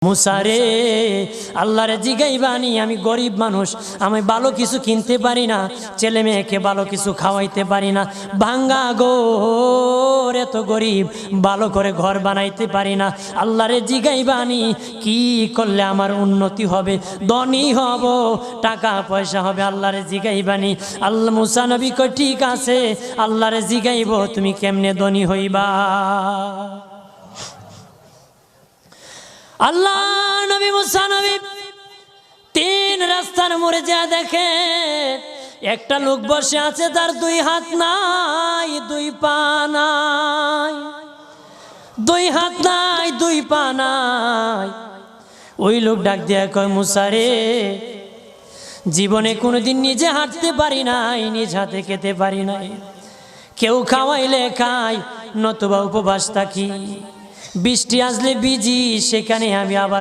মুসারে আল্লাহরে জিগাইবানি, আমি গরিব মানুষ, আমি ভালো কিছু কিনতে পারি না, ছেলে মেয়েকে ভালো কিছু খাওয়াইতে পারি না, ভাঙ্গা ঘর, এত গরিব, ভালো করে ঘর বানাইতে পারি না। আল্লাহরে জিগাইবানি কি করলে আমার উন্নতি হবে, ধনী হব, টাকা পয়সা হবে। আল্লাহরে জিগাইবানি। আল্লাহ মুসা নবী কয় ঠিক আছে, আল্লাহরে জিগাইব তুমি কেমনে ধনী হইবা। আল্লাহ নবী মুসা নবী তিন রাস্তার মোড়ে যা দেখে একটা লোক বসে আছে, তার দুই হাত নাই, দুই পা নাই, দুই হাত নাই, দুই পা নাই। ওই লোক ডাক দিয়া কয়, মুসা রে, জীবনে কোনোদিন নিজে হাঁটতে পারি নাই, নিজ হাতে খেতে পারি নাই, কেউ খাওয়াইলে খাই, নতুবা উপবাস থাকি, বৃষ্টি আসলে ভিজি, সেখানে আমি আবার